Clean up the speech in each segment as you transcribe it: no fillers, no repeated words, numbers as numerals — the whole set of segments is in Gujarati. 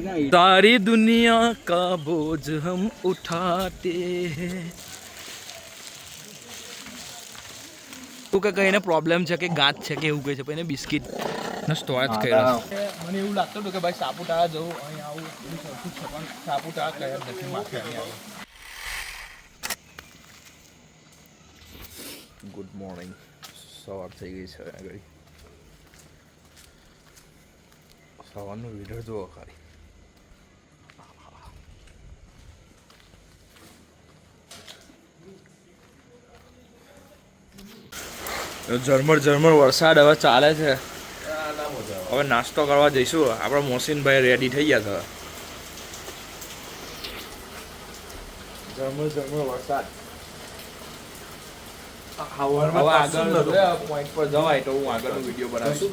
सारी दुनिया का बोझ हम उठाते हैं. તો કે કઈને પ્રોબ્લેમ છે કે ગાંઠ છે કે એવું કહે છે, પણ એને બિસ્કિટ નો સ્ટોરેજ કર્યો છે. મને એવું લાગતું હતું કે ભાઈ સાપુતારા જવું અહીં આવું એવું સરખું છે, પણ સાપુતારા કયા નથી માથે અહીં આવું. ગુડ મોર્નિંગ, સવાર થઈ ગઈ છે આગળ. સવારનું વિડર જુઓ ખાલી. ઝરમર વરસાદ હવે ચાલે છે. હવે નાસ્તો કરવા જઈશું. આપણા મોહસિનભાઈ રેડી થઈ ગયા છે. ઝરમર વરસાદ. હવે આગળ પોઈન્ટ પર જવાય તો હું આગળનો વિડીયો બનાવીશ.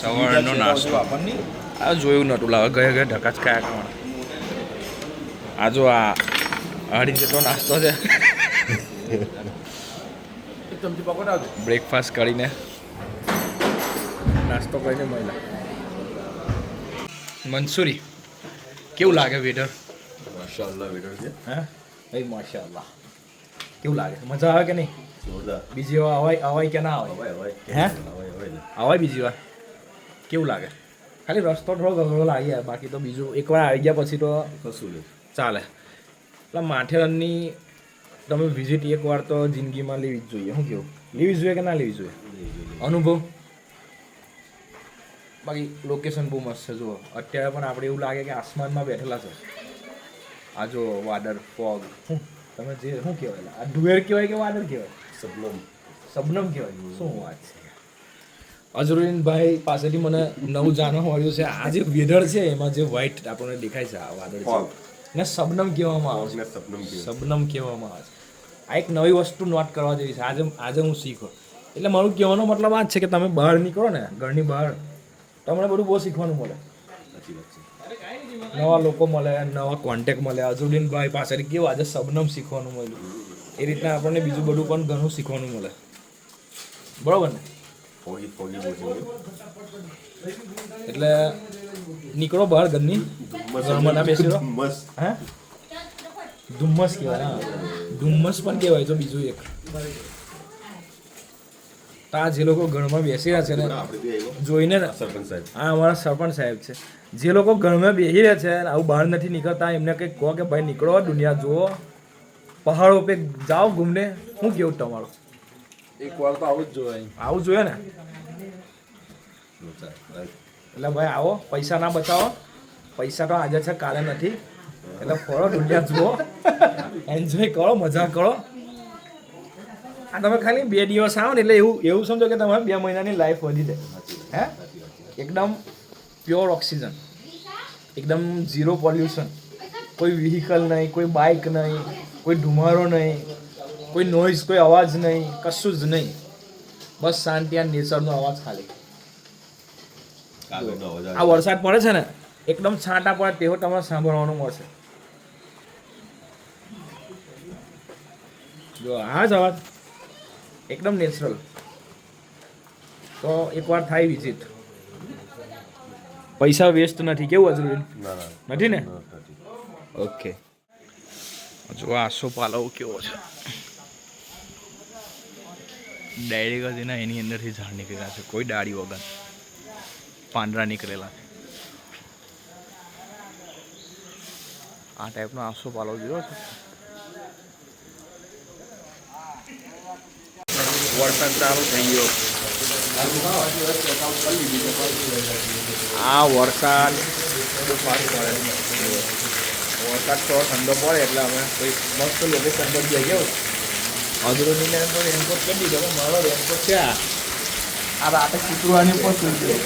સવારનો નાસ્તો આ જોયું નતું લાવે ગયા ઢકાચ કયા ખાવાનું. આ જો આ અઢી જેટલો નાસ્તો છે. બ્રેકફાસ્ટ કરીને નાસ્તો કરીને મળ્યા. મંસૂરી કેવું લાગે વેટર? માશાઅલ્લાહ વેટર છે. હા ભાઈ માશાઅલ્લાહ. કેવું લાગે? મજા આવે કે નહીં? જોરદાર. બીજી વાર અવાય કે ના આવે? હે અવાય બીજી વાર કેવું લાગે? ખાલી રસ્તો થોડો ગગડો લાગી જાય, બાકી તો બીજું એકવાર આવી ગયા પછી તો કશું નહીં ચાલે. એટલે માથેરણની તમે વિઝિટ એકવાર તો જિંદગીમાં લેવી જ જોઈએ. શું કેવું? લેવી જોઈએ કે ના લેવી જોઈએ? અનુભવ. બાકી લોકેશન બહુ મસ્ત છે. જુઓ અત્યારે પણ આપણે એવું લાગે કે આસમાનમાં બેઠેલા છે. આ જો વાદળ, ફોગ, તમે જે શું કહેવાય, આ ડુએર કહેવાય કે વાદળ કહેવાય? સબનમ કહેવાય. શું વાત છે. અઝરુદ્દીનભાઈ પાસેથી મને નવું જાણવા મળ્યું છે. આ જે વેધર છે એમાં જે વ્હાઈટ આપણને દેખાય છે આ વાદળ છે ને સબનમ કહેવામાં આવે છે. સબનમ કહેવામાં આવે છે. આ એક નવી વસ્તુ નોટ કરવા જેવી છે. આજે હું શીખો. એટલે મારું કહેવાનો મતલબ આ જ છે કે તમે બહાર નીકળો ને, ઘરની બહાર, તમને બધું બહુ શીખવાનું મળે. નવા લોકો મળે, નવા કોન્ટેક્ટ મળે. અઝરુદ્દીનભાઈ પાસેથી કેવું આજે સબનમ શીખવાનું મળ્યું. એ રીતના આપણને બીજું બધું પણ ઘણું શીખવાનું મળે. બરાબર ને? એટલે નીકળો બહાર ઘરની, ઘરમાં ના બેસી રહો. હે ધુમ્મસ કહેવાય. હા ધુમ્મસ પણ કહેવાય. તો બીજું એક આ જે લોકો ઘરમાં બેસી રહ્યા છે ને જોઈને ને, હા અમારા સરપંચ સાહેબ છે. જે લોકો ઘરમાં બેસી રહ્યા છે આવું બહાર નથી નીકળતા, એમને કંઈક કહો કે ભાઈ નીકળો, દુનિયા જુઓ, પહાડો પે જાઓ ઘૂમને. શું કેવું તમારું? એકવાર તો આવું જ જોઈએ. આવું જોઈએ ને. એટલે ભાઈ આવો, પૈસા ના બચાવો. પૈસા તો આજે છે કાલે નથી. એટલે ફરો, દુનિયા જુઓ, એન્જોય કરો, મજા કરો. આ તમે ખાલી 2 દિવસ આવો ને એટલે એવું સમજો કે તમારે 2 મહિનાની લાઈફ વધી જાય. હે એકદમ પ્યોર ઓક્સિજન, એકદમ ઝીરો પોલ્યુશન, કોઈ વ્હીકલ નહીં, કોઈ બાઇક નહીં, કોઈ ધુમાડો નહીં, કોઈ નોઇઝ, કોઈ અવાજ નહીં, કશું જ નહીં. બસ શાંતિ અને નેચરનો અવાજ ખાલી. આ વરસાદ પડે છે ને એકદમ છાંટા પડે તેવો તમને સાંભળવાનું મળશે. જો આ જ અવાજ એકદમ નેચરલ. તો એકવાર થાય વિઝિટ. પૈસા વેસ્ટ નથી. કેવું અઝરુદ્દીન? નથી ને? ઓકે. જો આસો પાલવ કેવો છે. ડાયરેક્ટ જ એની અંદરથી ઝાડ નીકળેલા છે, કોઈ ડાળી વગર. પાંદડા નીકળેલા છે. આ ટાઈપનો આસો પાલવ જોયો છે. વરસાદ ચાલુ થઈ ગયો. આ વરસાદ બહુ ફાસ્ટ પડે. વરસાદ થોડો ઠંડો પડે એટલે અમે કોઈ મસ્ત લોકેશન પર જઈએ. કેવું અઝરુદ્દીનને તો રેનકોટ કરી દીધો. મારો રેનકોટ છે આ રાતે કૂતરાની પર સૂઈ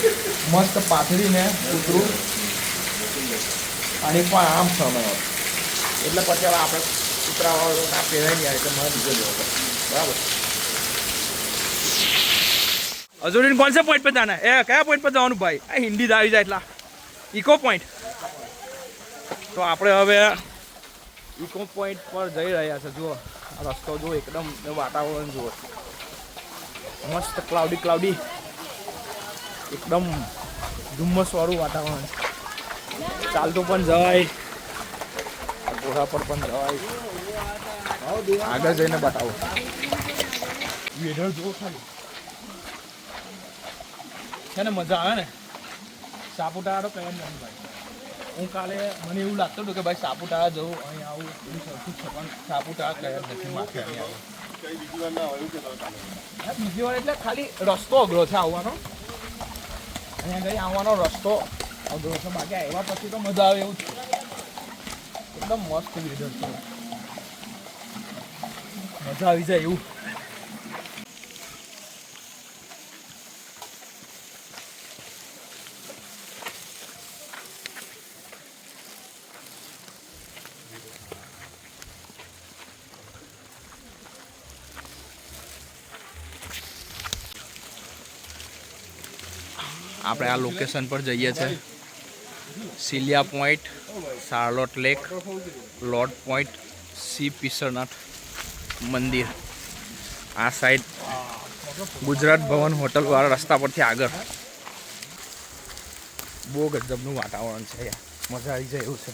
મસ્ત પાથરીને કૂતરું અને પણ આમ સમય એટલે પછી હવે આપણે કૂતરાવાળો ના પહેરાય નહીં. એટલે મારે બીજો લેવો પડે. બરાબર. અઝરુદ્દીન કોણ સે પોઈન્ટ પર જાના? કયા પોઈન્ટ પર જવાનું ભાઈ? આ હિન્દી જ આવી જાય એટલા. Echo point. તો આપણે હવે ઇકો પોઈન્ટ પર જઈ રહ્યા છે. જુઓ આ રસ્તો જુઓ, એકદમ વાતાવરણ જુઓ, મસ્ત ક્લાઉડી. એકદમ ધુમ્મસવાળું વાતાવરણ છે. ચાલતું પણ જવાય, ઘોડા પર પણ જવાય. આગળ જઈને બતાવો. વેધર જુઓ ખાલી, છે ને મજા આવે ને. સાપુતારા તો કઈ જ નથી ભાઈ. હું કાલે મને એવું લાગતું હતું કે ભાઈ સાપુતારા જવું, અહીં આવું બધું સરખું છે, પણ સાપુતારા કઈ જ નથી માથે અહીં આવું. બીજી વાર એટલે ખાલી રસ્તો અઘરો છે આવવાનો, અહીંયા આગળ આવવાનો રસ્તો અઘરો છે. બાકી આવ્યા પછી તો મજા આવે એવું છે. એકદમ મસ્ત વેધર છે, મજા આવી જાય એવું. આપણે આ લોકેશન પર જઈએ છીએ, Celia point, Charlotte lake, lord point, સી પીસરનાથ મંદિર. આ સાઈડ ગુજરાત ભવન હોટલ વાળા રસ્તા પરથી આગળ. બહુ ગજબનું વાતાવરણ છે યાર, મજા આવી જાય એવું છે.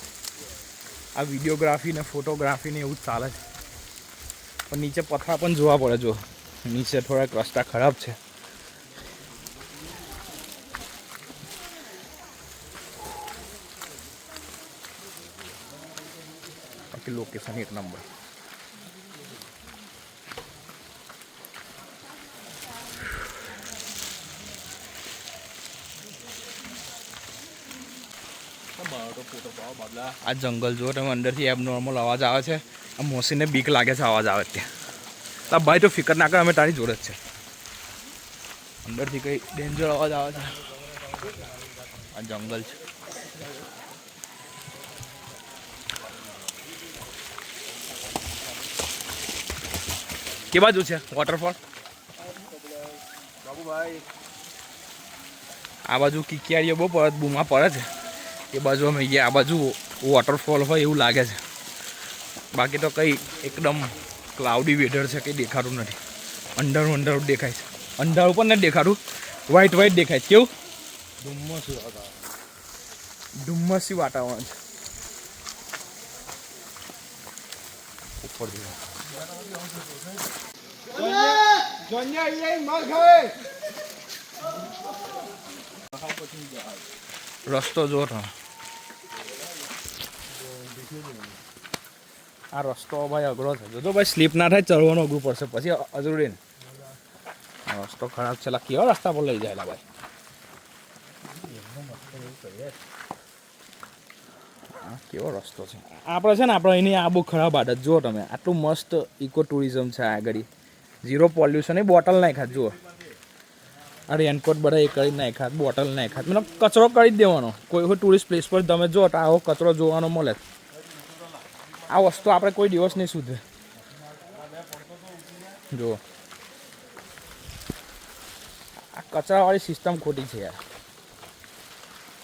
આ વિડીયોગ્રાફી ને ફોટોગ્રાફી ને એવું જ ચાલે છે, પણ નીચે પથરા પણ જોવા પડે. જો નીચે થોડાક રસ્તા ખરાબ છે. લોકેશન એક નંબર. આ જંગલ જો તમે, અંદરથી એબનોર્મલ અવાજ આવે છે. આ મોસીને બીક લાગે છે અવાજ આવે ત્યાં. ભાઈ તો ફિકર ના કરે, અમે તારી જોડે જ છે. અંદરથી કઈ ડેન્જર અવાજ આવે છે. આ જંગલ છે. કે બાજુ છે વોટરફોલ? આ બાજુ કિકિયારીઓ બહુ પડે, બૂમા પડે છે. એ બાજુ અમે ગયા, આ બાજુ વોટરફોલ હોય એવું લાગે છે. બાકી તો કંઈ એકદમ ક્લાઉડી વેધર છે, કંઈ દેખાતું નથી. અંધારું અંધારું દેખાય છે. અંધારું પણ નથી દેખાતું, વ્હાઈટ વ્હાઈટ દેખાય છે. કેવું ધુમ્મસી વાતાવરણ છે. ઉપર રસ્તો જો તમે, આ રસ્તો ભાઈ અઘરો છે. જો ભાઈ સ્લીપ ના થાય, ચડવાનું અઘરું પડશે પછી અજરૂરી ને. રસ્તો ખરાબ છે. કેવા રસ્તા પર લઈ જાય ભાઈ. કેવો રસ્તો છે આપણે. છે ને આપણે એની આ બહુ ખરાબ આદત. જુઓ તમે, આટલું મસ્ત ઇકો ટુરિઝમ છે આગળ, ઝીરો પોલ્યુશન. એ બોટલ નાખ્યા જુઓ, આ રેનકોટ બધા એ કરી નાખ્યા, બોટલ નાખ્યા, મતલબ કચરો કરી જ દેવાનો. કોઈ ટુરિસ્ટ પ્લેસ પર તમે જો તો આવો કચરો જોવાનો મળે. આ વસ્તુ આપણે કોઈ દિવસ નહીં સુધરે. જુઓ, આ કચરાવાળી સિસ્ટમ ખોટી છે યાર.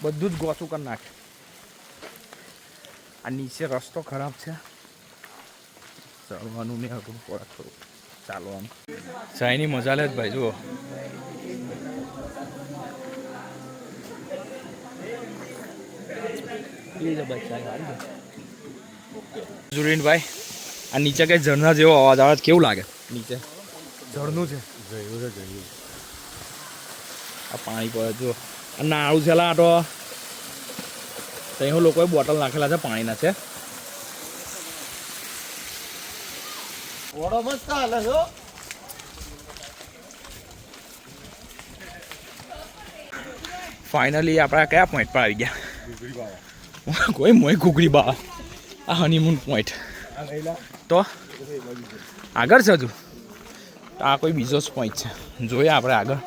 બધું જ ગોચું કરી નાખે. આ નીચે રસ્તો ખરાબ છે, ચડવાનું નહીં હતું, થોડું ચાલવાનું. ચાયની મજા લે જ ભાઈ. જુઓ, જુરીનભાઈ, આ નીચે કઈ ઝરણા જેવો અવાજ આવે, કેવું લાગે? નીચે ઝરણું છે. આ પાણી પડે. જો આ નાળું છે. આ તો ત્યાં લોકોએ બોટલ નાખેલા છે, પાણીના છે. ફાઇનલી આપણે કયા પોઈન્ટ પર આવી ગયા? કોઈ મોય ઘૂઘરી બા. આ હનીમૂન પોઈન્ટ તો આગળ છે હજુ. આ કોઈ બીજો જ પોઈન્ટ છે. જોઈએ આપણે આગળ.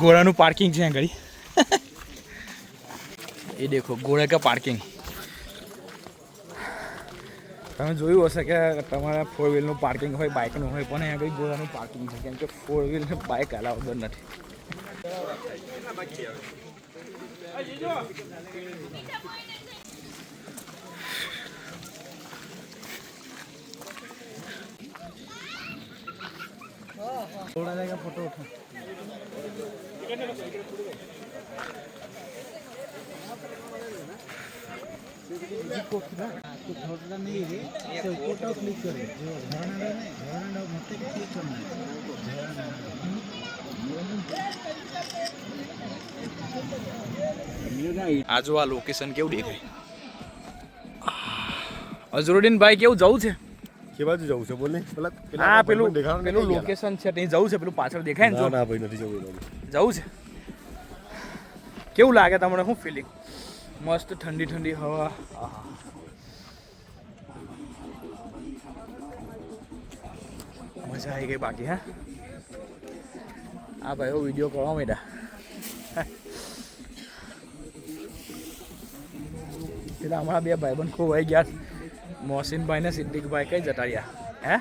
ઘોડાનું પાર્કિંગ છે આગળ. એ દેખો, ઘોડે કે પાર્કિંગ. તમે જોયું હશે કે તમારા 4 વ્હીલનું પાર્કિંગ હોય, બાઇકનું હોય, પણ અહીંયા કંઈ ઘોડાનું પાર્કિંગ છે. કેમ કે 4 વ્હીલ બાઇક અલાઉ વગર નથી. थोड़ा जाएगा फोटो उठा थोड़ा नहीं रे तो फोटो क्लिक करे जो झरना मत क्लिक करना આ જો આ લોકેશન કેવું દેખાય અઝરુદ્દીન ભાઈ કેવું જવું છે કે બાજુ જવું છે બોલ ને હા પેલું લોકેશન છે ત્યાં જવું છે પેલું પાછળ દેખાય ને જો ના ભાઈ નથી જવું જવું છે કેવું લાગે તમને શું ફિલિંગ મસ્ત ઠંડી ઠંડી હવા મજા આવી ગઈ બાકી હા આ ભાઈ વિડીયો કરવા માંડ્યા પેલા અમારા બે ભાઈબંધ ખોવાઈ ગયા મોહસિનભાઈ ને સિદ્દીકભાઈ કઈ જતા રહ્યા હે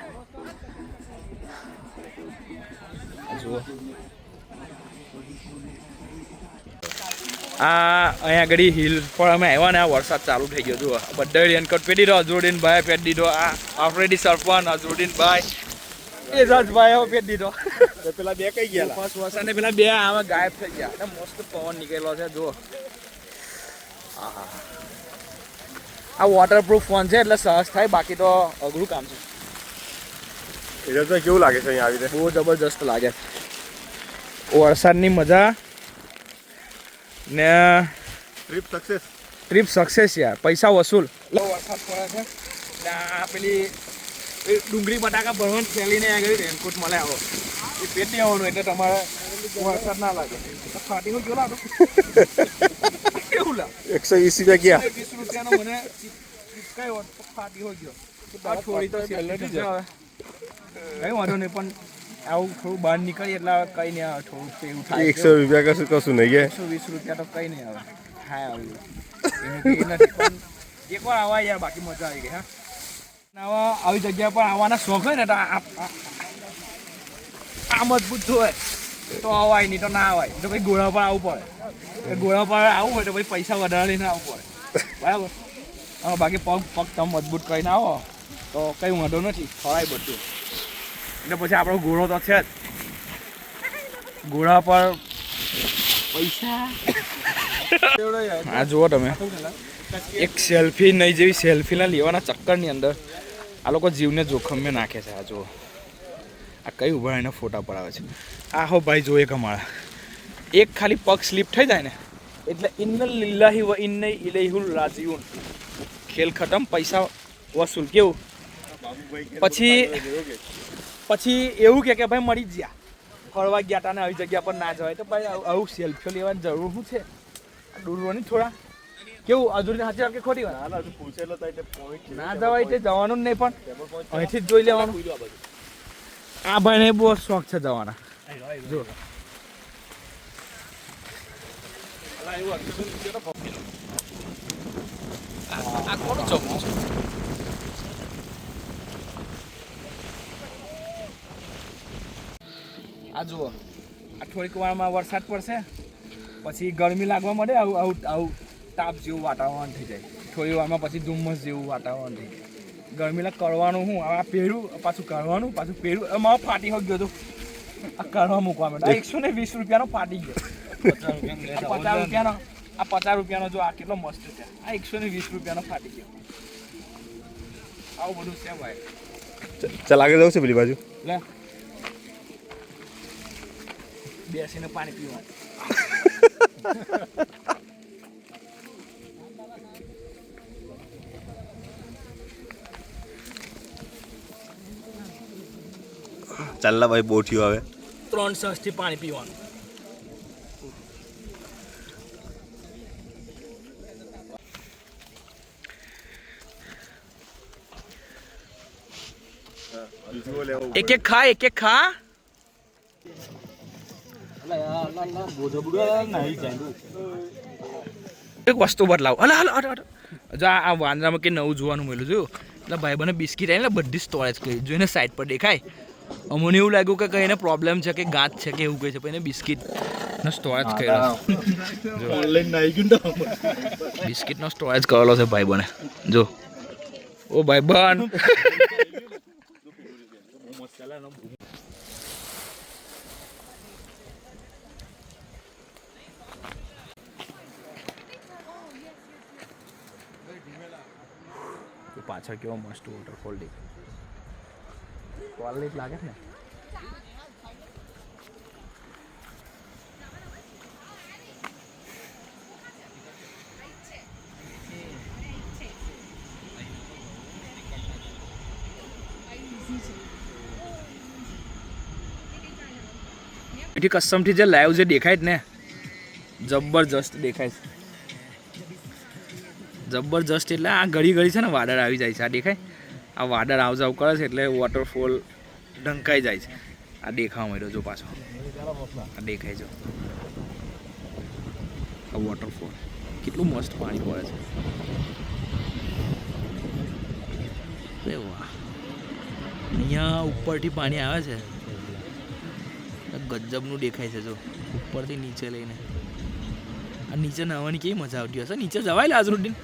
જુઓ અહીંયા આગળ હિલ પર અમે આવ્યા ને આ વરસાદ ચાલુ થઈ ગયો જુઓ બધા રેનકોટ પહેરી દીધો અઝરુદ્દીનભાઈ પહેરી દીધો આ આફ્રેડી સરપંચ અઝરુદ્દીનભાઈ એજાજભાઈ પહેરી દીધો પેલા બે કઈ ગયા ફર્સ્ટ વર્ષ અને પેલા બે આમાં ગાયબ થઈ ગયા અને મસ્ત પવન નીકળેલો છે જુઓ આ વોટરપ્રૂફ ફોન છે એટલે સહજ થાય બાકી તો અઘરું કામ છે એટલે તો કેવું લાગે છે અહીંયા આવીને બહુ જબરજસ્ત લાગે વરસાદની મજા ને ટ્રીપ સક્સેસ યાર પૈસા વસૂલ વરસાદ પડે છે ને આ પેલી ડુંગળી બટાકા ભરવાનું ફેલીને આગળ રેનકોટ મળે આવો એ પેટી આવવાનું એટલે તમારે વરસાદ ના લાગે ફાટીનું કેવું લાગે કેવું લાગે 120 રૂપિયા ગયા 20 રૂપિયાનો મને ચીપકાયો ફાટી હો ગયો થોડી તો સેલેરી છે હવે કઈ વાંધો નહીં પણ આવું થોડું બહાર નીકળીએ એટલે કઈ નહીં થોડું એવું થાય 100 રૂપિયા કશું નહીં ગયા 120 રૂપિયા તો કઈ નહીં આવે હા આવ્યું એનું નથી પણ એકવાર આવા યાર બાકી મજા આવી ગઈ હા આવા આવી જગ્યા પર આવવાના શોખ હોય ને તો આ મજબૂત હોય તો અવાય નહીં તો ના અવાય તો ભાઈ ઘોડા પર આવવું પડે ઘોડા પર આવવું હોય તો ભાઈ પૈસા વધારે લઈને આવવું પડે બરાબર હા બાકી પગ તમે મજબૂત કરીને આવો તો કંઈ વાંધો નથી ખવાય બધું એટલે પછી આપણો ઘોડો તો છે જ ઘોડા પર પૈસા હા જુઓ તમે એક સેલ્ફી નહીં જેવી સેલ્ફીના લેવાના ચક્કરની અંદર આ લોકો જીવને જોખમે નાખે છે આ જુઓ આ કઈ ઉભા એને ફોટા પડાવે છે આ હો ભાઈ જો એક અમારા એક ખાલી પગ સ્લીપ થઈ જાય ને એટલે ઇન્ન લિલ્લાહી વ ઇન્ન ઇલૈહિલ રાજીઉન ખેલ ખતમ પૈસા વસૂલ કેવું પછી એવું કે ભાઈ મળી જ ગયા ફરવા ગયા તા ને આવી જગ્યા પર ના જવાય તો ભાઈ આવું સેલ્ફી લેવાની જરૂર શું છે દૂરવાની થોડા કેવું અજુરી સાચી વાત કે ખોટી વાત ના જવાય તે જવાનું જ નહીં પણ અહીંથી જ જોઈ લેવાનું આ ભાઈને બહુ શોખ છે જવાના જો આ કોનું ચોકનું છે આ જુઓ આ થોડીક વારમાં વરસાદ પડશે પછી ગરમી લાગવા મળે આવું તાપ જેવું વાતાવરણ થઈ જાય થોડી વારમાં પછી ધુમ્મસ જેવું વાતાવરણ થઈ જાય ગરમીલા કરવાનું હું આ પહેર્યું પાછું કરવાનું પાછું પહેર્યું એમાં ફાટી હો ગયો તો આ કરવા મૂકવા માટે 120 રૂપિયાનો ફાટી ગયો 50 રૂપિયાનો આ 50 રૂપિયાનો જો આ કેટલો મસ્ત છે આ 120 રૂપિયાનો ફાટી ગયો આવું બધું છે ભાઈ ચાલ આગળ જવું છે પેલી બાજુ લે બેસીને પાણી પીવાનું ચાલલા ભાઈ બહુ થયું હવે 3 થી પાણી પીવાનું એક એક ખા એક વસ્તુ બદલાવ જો આ વાંદરામાં કે નવું જોવાનું મળ્યું જોયું એટલે ભાઈ બને બિસ્કીટ આવીને બધી સ્ટોરેજ કરી જોઈને સાઈડ પર દેખાય અમને એવું લાગ્યું કે કઈ એને પ્રોબ્લેમ છે કે ગાંઠ છે કે એવું કહે છે પણ એને બિસ્કીટનો સ્ટોરેજ કર્યો બિસ્કીટનો સ્ટોરેજ કરેલો છે ભાઈ બને જો ઓ ભાઈ બન પાછળ કેવો મસ્ત વોટરફોલ દેખાય ક્વોલિટી લાગે છે ને એથી કસ્ટમથી જે લાઈવ જે દેખાય જ ને જબરજસ્ત દેખાય છે જબરજસ્ત એટલે આ ઘડી ઘડી છે ને વાદળ આવી જાય છે આ દેખાય આ વાદળ આવ જાવ કરે છે એટલે વોટરફોલ ઢંકાઈ જાય છે આ દેખાવા માંડ્યો જો પાછો આ દેખાય જો આ વોટરફોલ કેટલું મસ્ત પાણી પડે છે વાહ અહીંયા ઉપરથી પાણી આવે છે ગજબનું દેખાય છે જો ઉપરથી નીચે લઈને આ નીચે નાહવાની કેવી મજા આવતી હશે નીચે જવાય લે અઝરુદ્દીન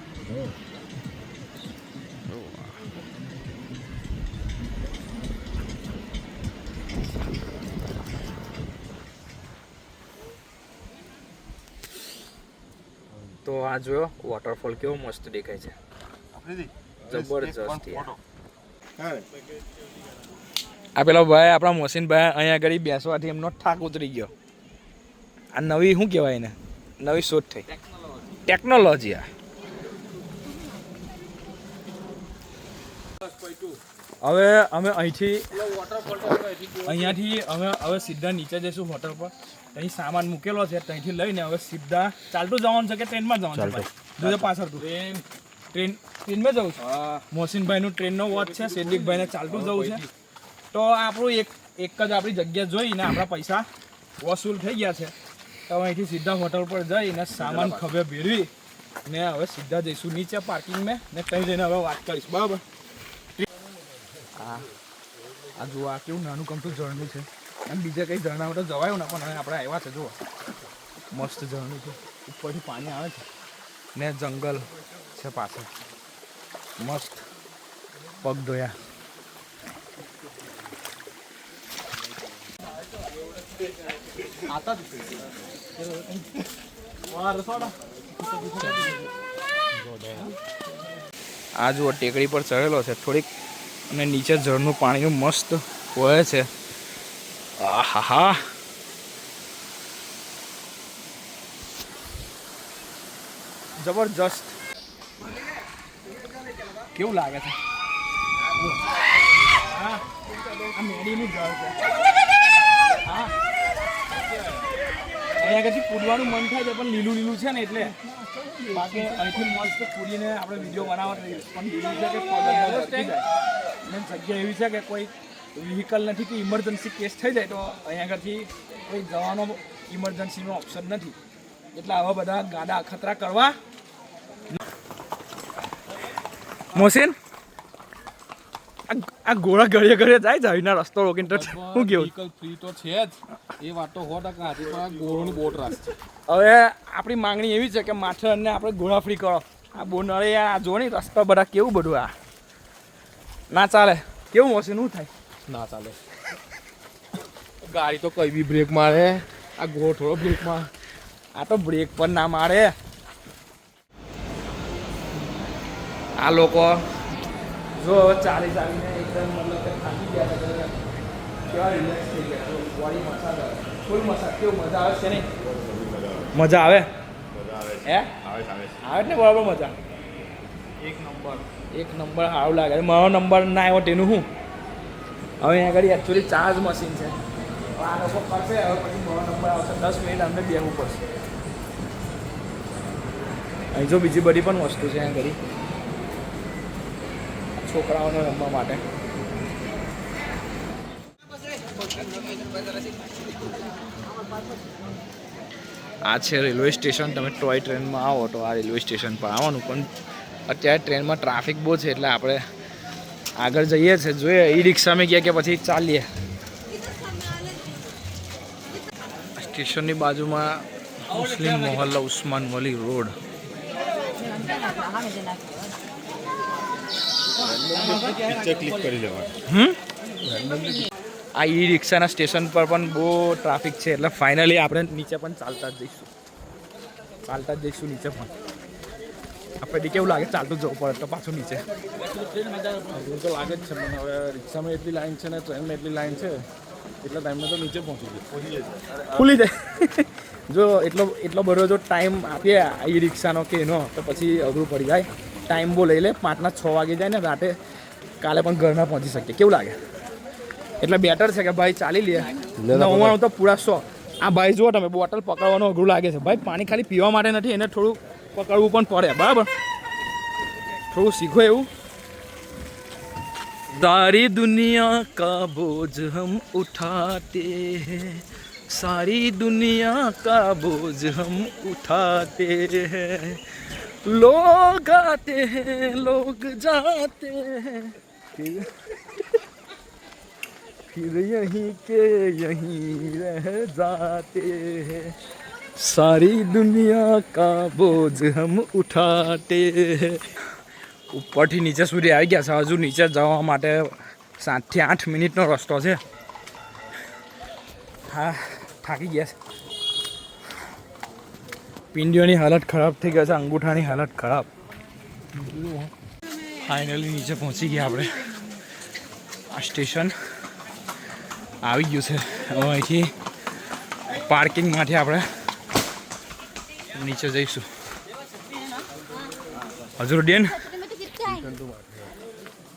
તો આ જોયો વોટરફોલ કેવો મસ્ત દેખાય છે જબરજસ્ત આ પેલા ભાઈ આપણા મોસીન ભાઈ અહીંયા આગળ બેસવાથી એમનો થાક ઉતરી ગયો આ નવી શું કહેવાય એને નવી શોધ થઈ ટેકનોલોજી હવે અમે અહીંયાથી અમે હવે સીધા નીચે જઈશું હોટલ પર અહીં સામાન મૂકેલો છે ત્યાંથી લઈને હવે સીધા ચાલતું જવાનું છે કે ટ્રેનમાં જવાનું છે જોજો પાછળ ટ્રેનમાં જવું છે મોસીનભાઈનું ટ્રેનનો વોચ છે સિદ્દીકભાઈને ચાલતું જવું છે તો આપણું એક જ આપણી જગ્યા જોઈને આપણા પૈસા વસૂલ થઈ ગયા છે તો અહીંથી સીધા હોટલ પર જઈને સામાન ખભે ભેરવી ને હવે સીધા જઈશું નીચે પાર્કિંગમાં ને ત્યાં જઈને હવે વાત કરીશ બરાબર આ જુઓ આ કેવું નાનું કમતું ઝરણું છે અને બીજે કંઈ ઝરણામાં તો જવાયું ને પણ હવે આપણે આવ્યા છે જુઓ મસ્ત ઝરણું છે ઉપરથી પાણી આવે છે ને જંગલ છે પાછળ મસ્ત પગ ધોયા આ જુઓ ટેકરી પર ચડેલો છે થોડીક અને નીચે ઝરણું પાણીનું મસ્ત વહે છે આહા જબરજસ્ત કેવું લાગે છે આ મેડીનું જળ છે અહીંયા કદી કૂદવાનું મન થાય છે પણ લીલું લીલું છે ને એટલે બાકી અહીંથી મસ્ત કૂદીને આપણે વિડીયો બનાવવા પણ લીલું છે કે જગ્યા એવી છે કે કોઈ વ્હીકલ નથી કે ઇમરજન્સી કેસ થઈ જાય તો અહીંયા આગળથી કોઈ જવાનો ઇમરજન્સીનો ઓપ્શન નથી એટલે આવા બધા ગાડા અખતરા કરવા મોસીન આ ઘોડા ઘડીએ ઘડીએ જાય છે અહીંના રસ્તો રોકીને તો શું કેવું ફ્રી તો છે જ એ વાત તો 100% હતી પણ આ ગોળોની બોટ રાખશે હવે આપણી માંગણી એવી છે કે માથેરને આપણે ઘોડા ફ્રી કરો આ બોનરે આ જો ને રસ્તા બધા કેવું બધું આ ના ચાલે કેવું હશે શું થાય ના ચાલે ગાડી તો કઈ બી બ્રેક મારે આ ઘોડો થોડો બ્રેક મારે આ તો બ્રેક પર ના મારે આ લોકો જો ચાલી ચાલીને એકદમ મતલબ કે થાકી ગયા છે કેવા રિલેક્સ થઈ ગયા બોડી મસાજ ફૂલ મસાજ કેવું મજા આવે છે નહીં મજા આવે હે આવે ને બરાબર મજા એક નંબર સારું લાગે મારો નંબર ના આવ્યો તેનું શું હવે આગળ એકચ્યુઅલી ચાર્જ મશીન છે આ લોકો કરશે હવે પછી મારો નંબર આવશે 10 મિનિટ અમને બેસવું પડશે અહીં જો બીજી બધી પણ વસ્તુ છે અહીં ઘડી છોકરાઓને રમવા માટે આ છે રેલવે સ્ટેશન તમે ટોય ટ્રેનમાં આવો તો આ રેલવે સ્ટેશન પર આવવાનું પણ અત્યારે ટ્રેનમાં ટ્રાફિક બહુ છે એટલે આપણે આગળ જઈએ છીએ જોઈએ ઈ રિક્ષામાં ગયા કે પછી ચાલીએ સ્ટેશનની બાજુમાં મુસ્લિમ મોહલ્લા ઉસ્માન વલી રોડ ક્લિક કરી લેવાનું આ ઈ રિક્ષાના સ્ટેશન પર પણ બહુ ટ્રાફિક છે એટલે ફાઇનલી આપણે નીચે પણ ચાલતા જ જઈશું નીચે પણ આપણે કેવું લાગે ચાલતું જવું પડે તો પાછું નીચે અઘરું તો લાગે જ છે પણ હવે રિક્ષામાં એટલી લાઈન છે ને ટ્રેનમાં એટલી લાઈન છે એટલા ટાઈમમાં તો નીચે પહોંચી જાય ખુલી જાય જો એટલો બધો જો ટાઈમ આપીએ એ રિક્ષાનો કે એનો તો પછી અઘરું પડી જાય ટાઈમ બહુ લઈ લે 5 ના 6 વાગે જાય ને રાતે કાલે પણ ઘરના પહોંચી શકીએ કેવું લાગે એટલે બેટર છે કે ભાઈ ચાલી લઈએ 99 તો પૂરા 100 આ ભાઈ જુઓ તમે બોટલ પકડવાનું અઘરું લાગે છે ભાઈ પાણી ખાલી પીવા માટે નથી એને થોડું પકડવું પણ પડે બરાબર થોડું શીખો એવું सारी दुनिया का बोझ हम उठाते हैं सारी दुनिया का बोझ हम उठाते हैं लोग आते हैं लोग जाते हैं फिर यहीं के यहीं रह जाते हैं सारी दुनिया का बोझ हम उठाते हैं ઉપરથી નીચે સુધી આવી ગયા છે હજુ નીચે જવા માટે 7 થી 8 મિનિટનો રસ્તો છે હા થાકી ગયા છે પિંડીઓની હાલત ખરાબ થઈ ગઈ છે અંગૂઠાની હાલત ખરાબ ફાઇનલી નીચે પહોંચી ગયા આપણે આ સ્ટેશન આવી ગયું છે હવે અહીંથી પાર્કિંગ માટે આપણે નીચે જઈશું હજુરુદ્દીન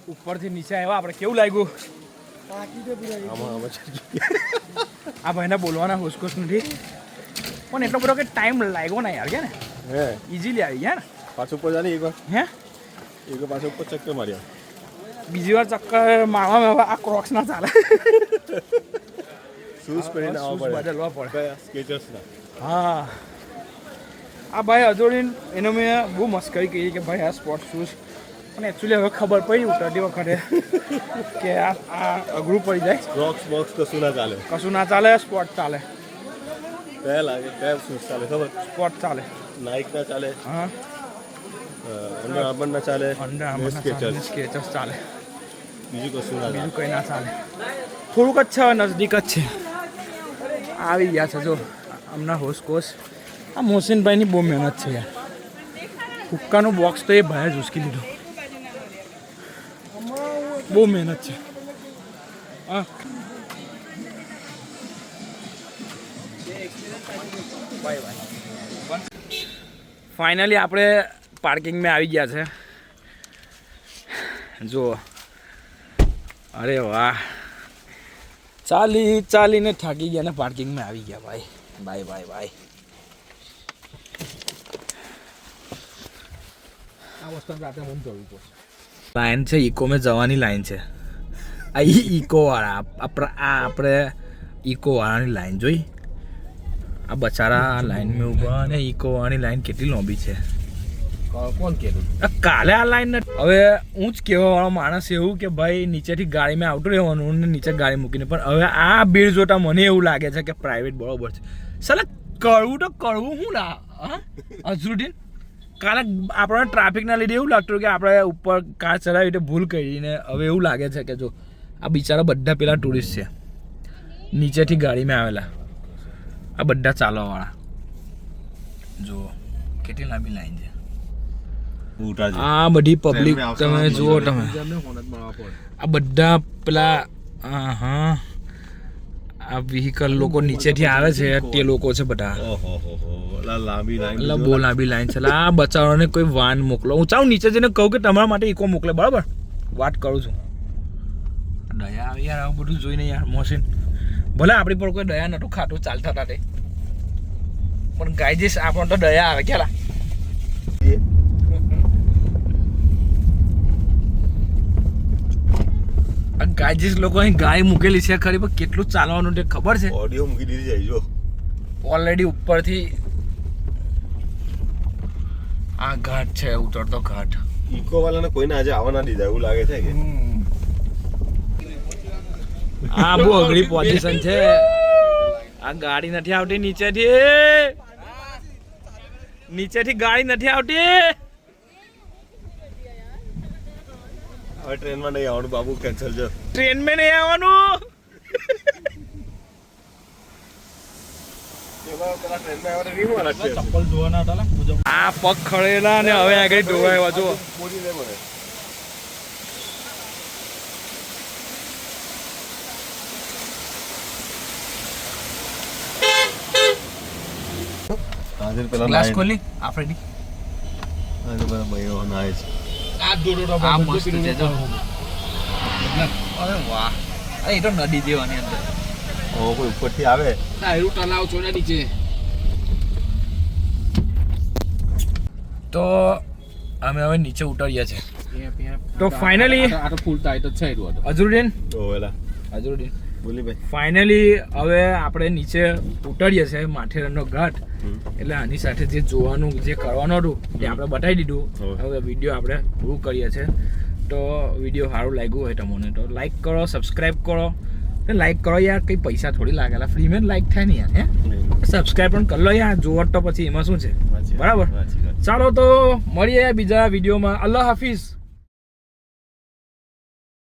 ઉપરથી નીચે આવ્યા આપણે કેવું લાગ્યું આ ભાઈને બોલવાના હોશકોશ નથી પણ એટલો બધો કે ટાઈમ લાગ્યો ના યાર કે ને હે ઇઝીલી આવી ગયા ને પાછું ઉપર જાની એક વાર હે પાછું ઉપર ચક્કર માર્યા બીજી વાર ચક્કર મારવામાં આ ક્રોક્સ ના ચાલે શૂઝ પહેરીને આવવા પડે બદલવા પડે સ્કેચર્સના હા આ ભાઈ અજોડીન એનો મેં બહુ મસ્કરી કરી કે ભાઈ આ સ્પોર્ટ શૂઝ પણ એકચ્યુઅલી હવે ખબર પડી ઉતરતી વખતે કે આ અઘરું પડી જાય ક્રોક્સ બોક્સ કશું ના ચાલે કશું ના ચાલે સ્પોર્ટ ચાલે કયા લાગે કયા શૂઝ ચાલે ખબર સ્પોર્ટ ચાલે નાઇક ના ચાલે હા અંડર આર્મર ના ચાલે અંડર સ્કેચર્સ સ્કેચર્સ ચાલે બીજું કશું ના બીજું ચાલે કંઈ ના ચાલે થોડુંક જ છે નજદીક જ છે આવી ગયા છે જો હમણાં હોશકોશ આ મોહસિનભાઈની બહુ મહેનત છે યાર હુક્કાનું બોક્સ તો એ ભાઈએ જ ઉચકી લીધું બહુ મહેનત છે હા ફાઇનલી આપણે પાર્કિંગમાં આવી ગયા છે જુઓ અરે વાહ ચાલીને થાકી ગયા ને પાર્કિંગમાં આવી ગયા ભાઈ બાય બાય બાય આ વસ્તુ રાતે મને જવું પડશે લાઈન છે ઇકોમાં જવાની લાઈન છે આ ઇકો વાળા આપણે ઇકો વાળાની લાઈન જોઈ આ બચારા લાઈનમાં ઊભા અને ઇકો વાળાની લાઈન કેટલી લાંબી છે કોણ કહેતું કાલે આ લાઈન હવે હું જ કહેવા વાળો માણસ એવું કે ભાઈ નીચેથી ગાડીમાં આવતું રહેવાનું ને નીચે ગાડી મૂકીને પણ હવે આ ભીડ જોતા મને એવું લાગે છે કે પ્રાઇવેટ બરોબર છે સલા કરવું તો કરવું શું ના હા અઝરુદ્દીન કાલે આપણને ટ્રાફિકના લીધે એવું લાગતું કે આપણે ઉપર કાર ચલાવી તો ભૂલ કરીને હવે એવું લાગે છે કે જો આ બિચારા બધા પેલા ટુરિસ્ટ છે નીચેથી ગાડીમાં આવેલા આ બધા ચાલવાવાળા જો કેટલી લાંબી લાઈન છે આ બધી પબ્લિક તમે જુઓ તમે આ બધા પેલા હા આ વ્હીકલ લોકો નીચેથી આવે છે તે લોકો છે બધા લાંબી લાઈન એટલે બહુ લાંબી લાઈન છે આ બચારાને કોઈ વાન મોકલો હું ચાલું નીચે જઈને કહું કે તમારા માટે ઇકો મોકલે બરાબર વાત કરું છું દયા આવે યાર આવું બધું જોઈને યાર મોહસિન ભલે આપણી પર કોઈ દયા નતું ખાતું ચાલતા હતા તે પણ ગાયજીસ આપણને તો દયા આવે ક્યાં ગાયજીસ લોકો અહીં ગાય મૂકેલી છે ખરી પણ કેટલું ચાલવાનું તે ખબર છે ઓડિયો મૂકી દીધી જાય જો ઓલરેડી ઉપરથી આ ઘાટ છે ઉતરતો ઘાટ ઇકો વાળાને કોઈને આજે આવવા ના દીધા એવું લાગે છે કે આ બહુ અઘરી પોઝિશન છે આ ગાડી નથી આવતી નીચેથી ગાડી નથી આવતી હવે ટ્રેનમાં નહીં આવવાનું બાબુ કેન્સલ છે ટ્રેન માં નહીં આવવાનું પેલા ટ્રેનમાં આવડે નહીં મળે છે. ચપ્પલ ધોવાના હતા પૂજા આ પગ ખળેલા ને હવે આગળ ધોવાય જો પૂરી નહીં મળે. આજે પેલા ગ્લાસ ખોલી આપણે આજે પેલા ભાઈઓ નાય છે. આ દોડો આ મસ્ત છે જો અરે વાહ અરે એ તો નદી જેવાની અંદર ઓ કોઈ ઉપરથી આવે ડાયરું તલાવ ચોના નીચે તો અમે હવે નીચે ઉતરીએ છીએ તો finally- આ તો ફૂલ ટાઈટ જ છે એટલું હતું અઝરુદ્દીન ઓ એલા અઝરુદ્દીન બોલી ભાઈ. ફાઇનલી હવે આપણે નીચે ઉતરીએ છીએ માથેરાનનો ઘાટ એટલે આની સાથે જે જોવાનું જે કરવાનું હતું તે આપણે બતાવી દીધું હવે. હવે વિડીયો આપણે પૂરું કરીએ છીએ તો વિડીયો સારું લાગ્યું હોય તમને તો લાઈક કરો સબસ્ક્રાઈબ કરો લાઈક કરો યાર કંઈ પૈસા થોડી લાગેલા ફ્રીમાં લાઈક થાય ને યાર હે સબસ્ક્રાઈબ પણ કરી લો યાર જોવો તો પછી એમાં શું છે બરાબર ચાલો તો મળીએ બીજા વિડીયોમાં અલ્લાહ હાફિઝ